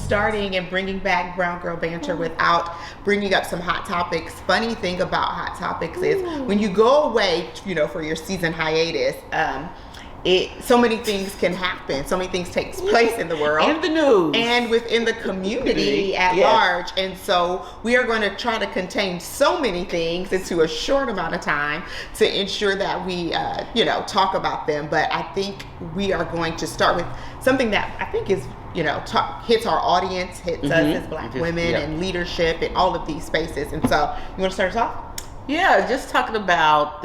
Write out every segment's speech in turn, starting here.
Starting and bringing back Brown Girl Banter without bringing up some hot topics. Funny thing about hot topics is when you go away, for your season hiatus, so many things can happen. So many things takes place in the world, in the news, and within the community at large. And so we are going to try to contain so many things into a short amount of time to ensure that we, talk about them. But I think we are going to start with something that I think is, hits our audience, hits us as Black women and leadership in all of these spaces. And so, you want to start us off? Yeah, just talking about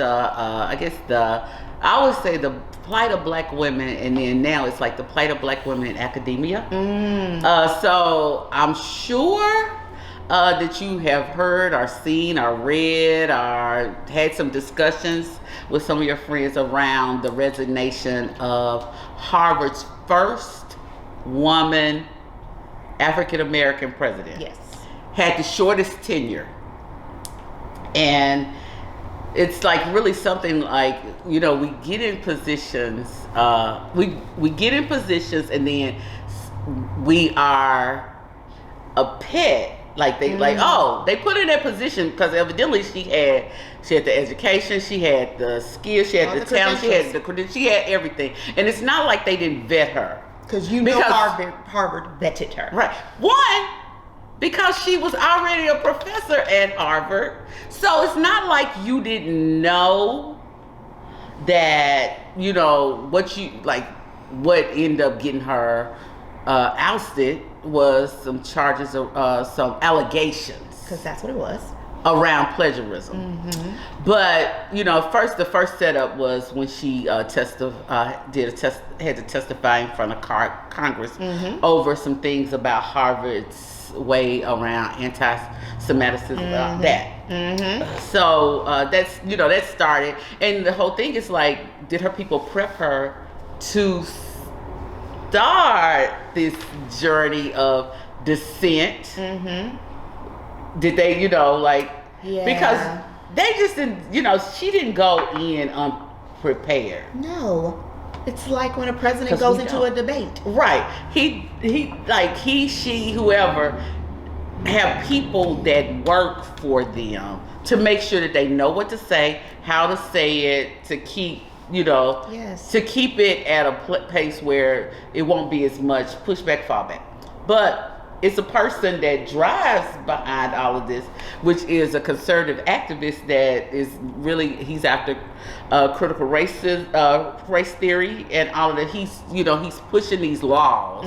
I would say the plight of Black women, and then now it's like the plight of Black women in academia. So I'm sure that you have heard or seen or read or had some discussions with some of your friends around the resignation of Harvard's first woman African-American president. Yes. Had the shortest tenure. And it's like really something like, we get in positions, we get in positions and then we are a pet. Like they they put her in that position because evidently she had the education, she had the skills, she had the talent, she had the credentials, she had everything. And it's not like they didn't vet her. Because Harvard vetted her. Right. One, because she was already a professor at Harvard. So it's not like you didn't know that, what ended up getting her ousted was some charges of some allegations. Because that's what it was. Around plagiarism. But, the first setup was when she had to testify in front of Congress over some things about Harvard's way around anti-Semitism, that. So that's, that started. And the whole thing is like, did her people prep her to start this journey of dissent? Did they, because they just didn't, she didn't go in unprepared. No. It's like when a president goes into a debate. Right. She, whoever, have people that work for them to make sure that they know what to say, how to say it, to keep, to keep it at a pace where it won't be as much pushback, fallback. But it's a person that drives behind all of this, which is a conservative activist that is really, he's after critical race theory and all of that. He's pushing these laws.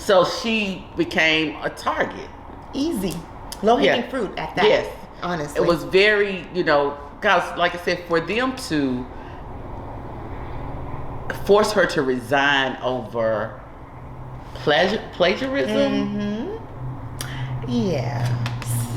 So she became a target. Easy. Low-hanging fruit at that. Yes. Honestly. It was very, because like I said, for them to force her to resign over plagiarism. Yeah.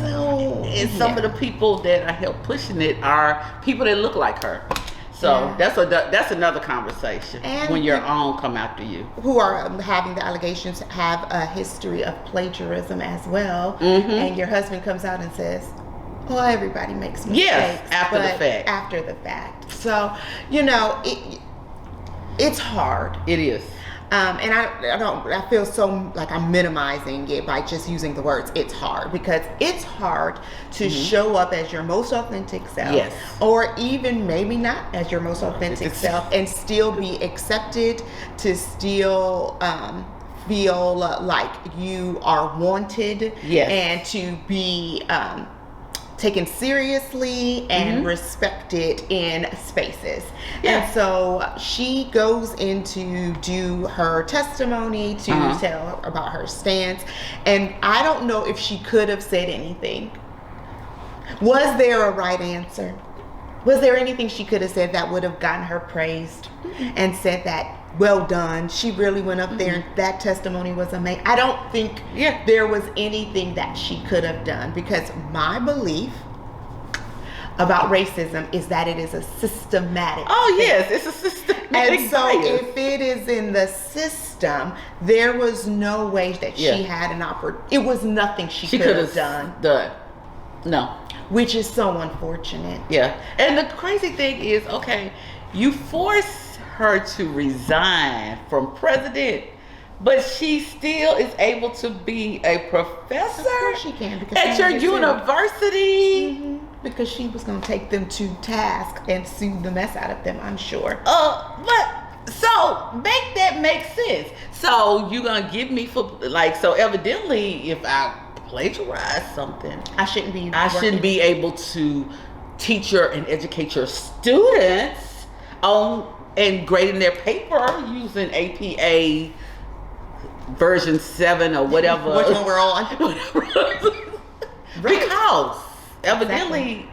So and some of the people that are help pushing it are people that look like her. So that's another conversation. And when your own come after you, who are having the allegations, have a history of plagiarism as well. And your husband comes out and says, "Oh, everybody makes mistakes." Yes, after the fact. So it's hard. It is. And I feel so like I'm minimizing it by just using the words "it's hard," because it's hard to show up as your most authentic self, or even maybe not as your most authentic self, and still be accepted, to still feel like you are wanted, and to be taken seriously and respected in spaces. And so she goes in to do her testimony, to tell about her stance, and I don't know if she could have said anything. Was there a right answer? Was there anything she could have said that would have gotten her praised and said that, well done, she really went up there and that testimony was amazing? I don't think there was anything that she could have done, because my belief about racism is that it is a systematic thing. Yes, it's a systematic And so if it is in the system, there was no way that she had an opportunity. It was nothing she could have done. No. Which is so unfortunate. Yeah. And the crazy thing is, okay, you force her to resign from president, but she still is able to be a professor. Of course she can, because at your university. Mm-hmm. Because she was going to take them to task and sue the mess out of them, I'm sure. But so make that make sense. So you gonna give me so evidently if I plagiarize something, I shouldn't be able to teach and educate your students on and grading their paper using APA version 7 or whatever. Which one we're on. Because evidently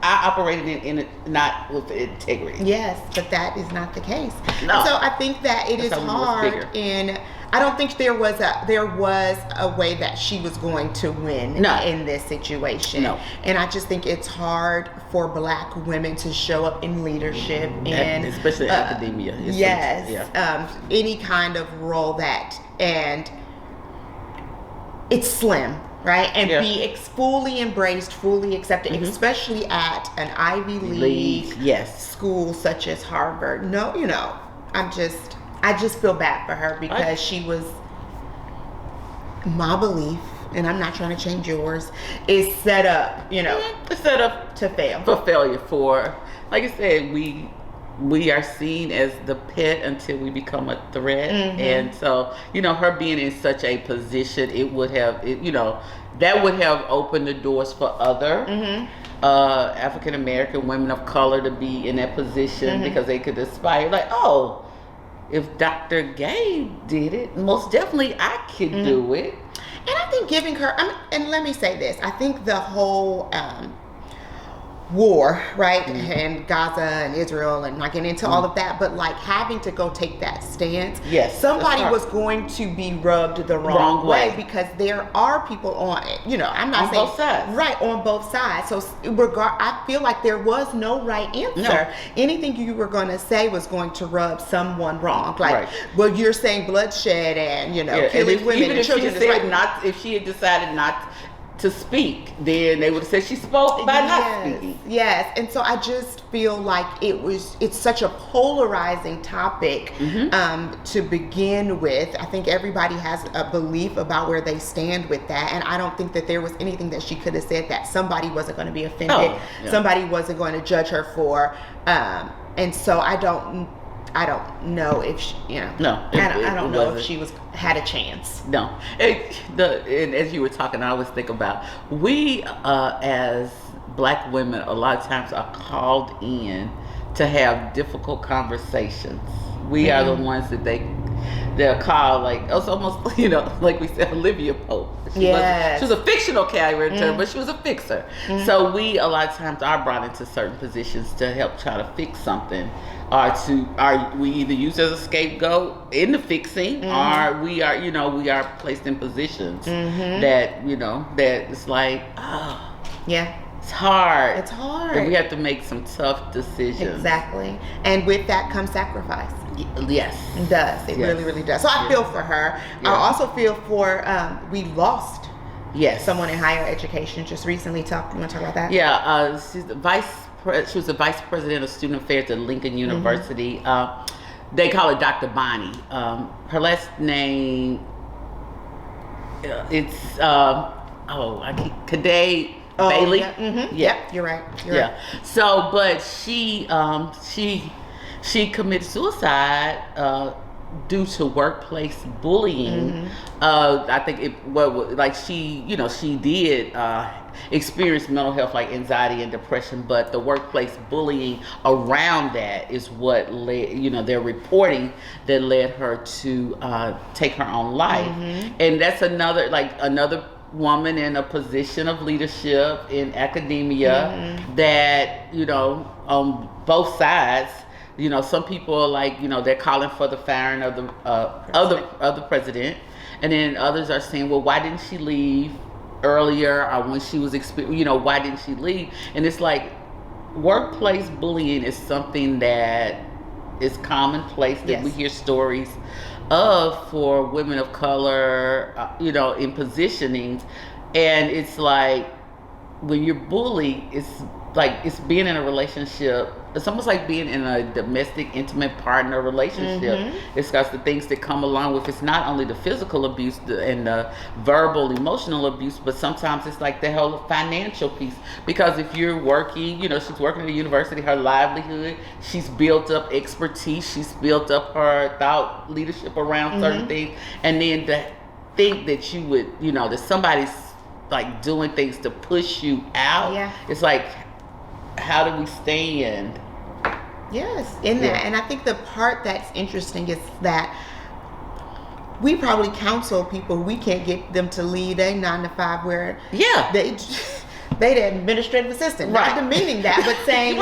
I operated in not with integrity. Yes, but that is not the case. No. So I think that it is hard, and I don't think there was a way that she was going to win in this situation. No. And I just think it's hard for Black women to show up in leadership and especially academia. Any kind of role and it's slim. Right? And be fully embraced, fully accepted, especially at an Ivy League school such as Harvard. No, I just feel bad for her because she was, my belief, and I'm not trying to change yours, is set up, It's set up to fail. For failure like I said, we are seen as the pet until we become a threat. And so, her being in such a position, it would have, that would have opened the doors for other African American women of color to be in that position because they could aspire, like, oh, if Dr. Gabe did it, most definitely I could do it. And I think giving her, and let me say this, I think the whole war, right, and Gaza and Israel, and not getting into all of that, but like having to go take that stance, somebody was going to be rubbed the wrong way because there are people on, I'm not saying both sides, right, on both sides. So I feel like there was no right answer. No. Anything you were going to say was going to rub someone wrong. Like, well, you're saying bloodshed and killing women even and children. If she had decided not to speak, then they would have said she spoke by not speaking. Yes, and so I just feel like it's such a polarizing topic to begin with. I think everybody has a belief about where they stand with that, and I don't think that there was anything that she could have said that somebody wasn't going to be offended, somebody wasn't going to judge her for, and so I don't know if she, I don't know if she had a chance. No, and as you were talking, I always think about we as Black women a lot of times are called in to have difficult conversations. We are the ones that they're called, like it's almost like we said, Olivia Pope. She was a fictional character, but she was a fixer. So we a lot of times are brought into certain positions to help try to fix something. We either used as a scapegoat in the fixing, or we are placed in positions that that it's like, it's hard. It's hard. And we have to make some tough decisions. Exactly. And with that comes sacrifice. Yes. It does. It really, really does. So I feel for her. I also feel for we lost someone in higher education just recently. You want to talk about that? Yeah. She was the vice president of student affairs at Lincoln University. They call her Dr. Bonnie. Her last name, it's Cadet Bailey. Yep, you're right. Right. So, but she committed suicide due to workplace bullying. I think she did experience mental health like anxiety and depression, but the workplace bullying around that is what led, their reporting that led her to take her own life. And that's another woman in a position of leadership in academia that, on both sides, some people are like, they're calling for the firing of the president, and then others are saying, well, why didn't she leave earlier, or when she was why didn't she leave? And it's like, workplace bullying is something that is commonplace that we hear stories of for women of color, in positionings. And it's like when you're bullied, it's being in a relationship. It's almost like being in a domestic, intimate partner relationship. It's got the things that come along with. It's not only the physical abuse and the verbal, emotional abuse, but sometimes it's like the whole financial piece. Because if you're working, she's working at a university, her livelihood, she's built up expertise, she's built up her thought leadership around certain things, and then to think that you would, that somebody's like doing things to push you out. It's like, how do we stand? Yes, in that. And I think the part that's interesting is that we probably counsel people, we can't get them to leave a 9-to-5 where they the administrative assistant, not demeaning that, but saying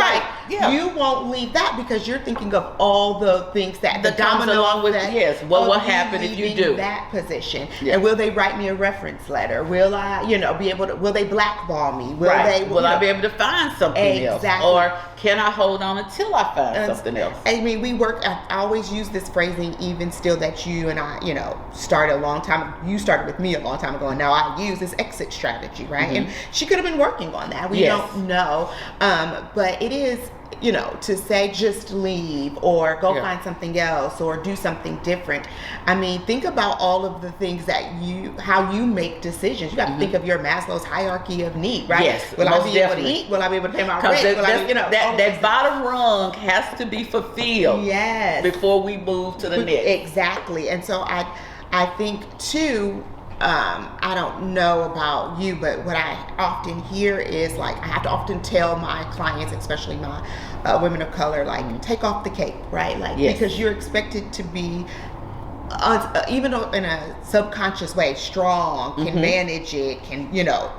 you won't leave that because you're thinking of all the things that the domino along with that. What will happen if you do that position? And will they write me a reference letter? Will I, be able to? Will they blackball me? Will I be able to find something else? Or can I hold on until I find something else? I mean, I always use this phrasing, even still, that you and I, started a long time. You started with me a long time ago, and now I use this exit strategy, right? And she could have been working on that. We don't know, but it is. To say just leave or go find something else or do something different. I mean, think about all of the things that how you make decisions. You got to think of your Maslow's hierarchy of need, right? Yes, will I be able to eat? Will I be able to pay my rent? That bottom rung has to be fulfilled. Yes. Before we move to the next. Exactly. And so I think too. I don't know about you, but what I often hear is I have to often tell my clients, especially my women of color, take off the cape, right? Because you're expected to be, even in a subconscious way, strong, can manage it, can,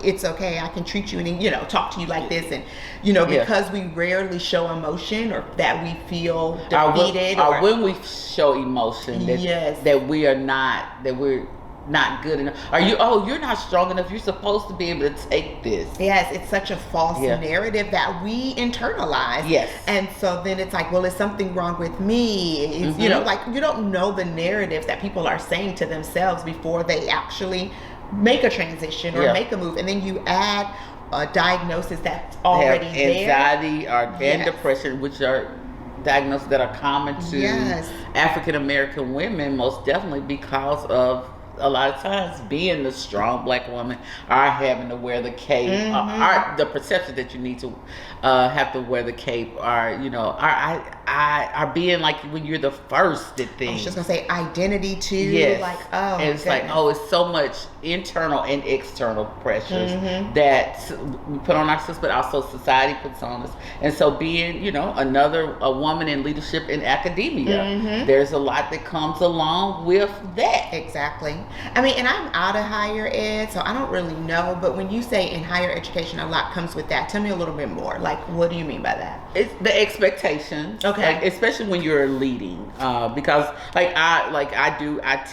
it's okay, I can treat you and, talk to you like this. And, because we rarely show emotion or that we feel defeated. Or when we show emotion, that we're not good enough. You're not strong enough, you're supposed to be able to take this. Yes, it's such a false narrative that we internalize. Yes. And so then it's like, well, is something wrong with me? You don't know the narratives that people are saying to themselves before they actually make a transition or make a move. And then you add a diagnosis that's already anxiety and depression, which are diagnoses that are common to African American women, most definitely because of a lot of times being the strong black woman, are having to wear the cape, the perception that you need to have to wear the cape, are being like when you're the first at things. I was just gonna say identity too. Yes. And it's it's so much internal and external pressures that we put on ourselves, but also society puts on us. And so being, a woman in leadership in academia, there's a lot that comes along with that. Exactly. I mean, and I'm out of higher ed, so I don't really know, but when you say in higher education, a lot comes with that. Tell me a little bit more. What do you mean by that? It's the expectations. Okay. Especially when you're leading, because I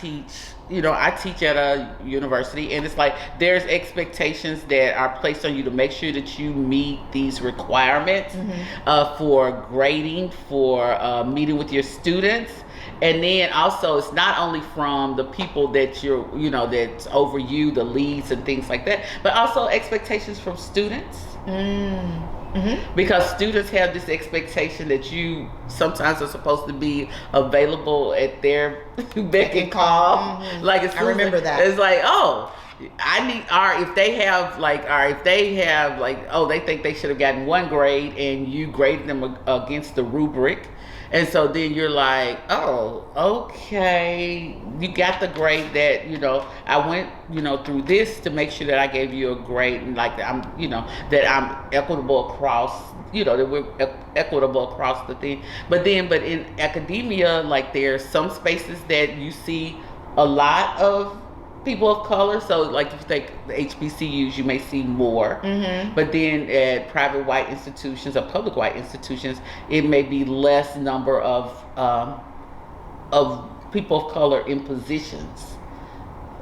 teach at a university, and it's there's expectations that are placed on you to make sure that you meet these requirements for grading, for meeting with your students. And then also, it's not only from the people that that's over you, the leads and things like that, but also expectations from students. Because students have this expectation that you sometimes are supposed to be available at their beck and call. I remember that. It's I need, if they think they should have gotten one grade and you grade them against the rubric. And so then you're like, oh, okay, you got the grade that, I went, through this to make sure that I gave you a grade, and that I'm equitable across, that we're equitable across the thing. But in academia, there's some spaces that you see a lot of people of color. So if you take the HBCUs, you may see more. But then at private white institutions or public white institutions, it may be less number of people of color in positions.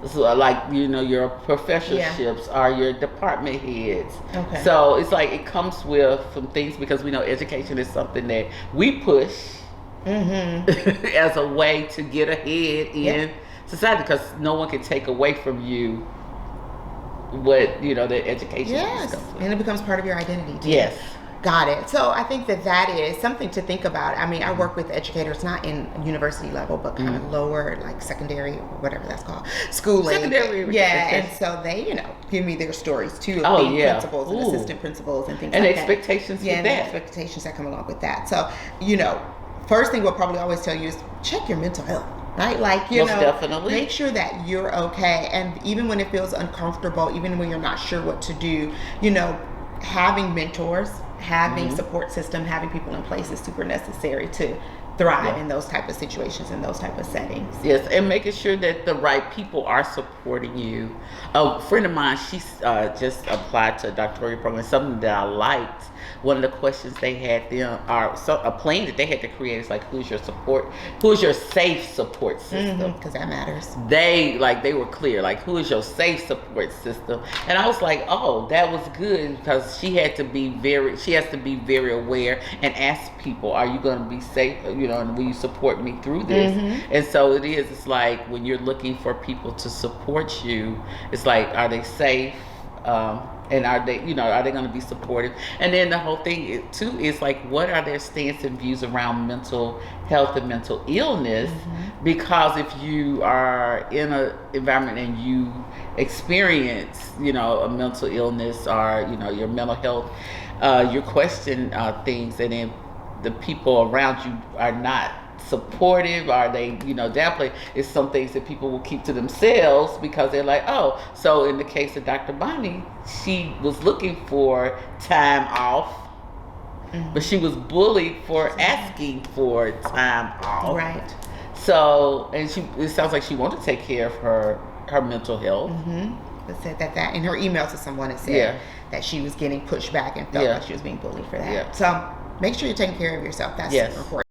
So like, you know, your professorships or your department heads. Okay. So it's like it comes with some things, because we know education is something that we push as a way to get ahead in society, because no one can take away from you what, you know, the education Yes, and it becomes part of your identity too. Yes. Got it. So I think that is something to think about. I mean, I work with educators, not in university level, but kind of lower, like secondary or whatever that's called, schooling. Secondary. Yeah, and so they, you know, give me their stories too of being principals and assistant principals and things and like expectations that. with And that. expectations that come along with that. So, you know, first thing we'll probably always tell you is check your mental health. Right? Like, you Most know, definitely. Make sure that you're okay. And even when it feels uncomfortable, even when you're not sure what to do, you know, having mentors, having support system, having people in place is super necessary to thrive in those type of situations, in those type of settings. Yes, and making sure that the right people are supporting you. A friend of mine, she just applied to a doctoral program. Something that I liked, one of the questions they had them, or a plan that they had to create is like, who's your safe support system? Because that matters. They were clear, like, who is your safe support system? And I was like, oh, that was good, because she has to be very aware and ask people, are you going to be safe, you know, and will you support me through this? And so it's like, when you're looking for people to support you, it's like, are they safe? And are they going to be supportive? And then the whole thing too is like, what are their stance and views around mental health and mental illness? Because if you are in an environment and you experience, you know, a mental illness or, you know, your mental health, you question things, and then the people around you are not supportive, are they, you know, downplay. It's some things that people will keep to themselves because they're like, oh. So in the case of Dr. Bonnie, she was looking for time off, but she was bullied for asking for time off. Right. So, and it sounds like she wanted to take care of her mental health. It said that in her email to someone, it said that she was getting pushed back and felt like she was being bullied for that. So make sure you're taking care of yourself. That's super important.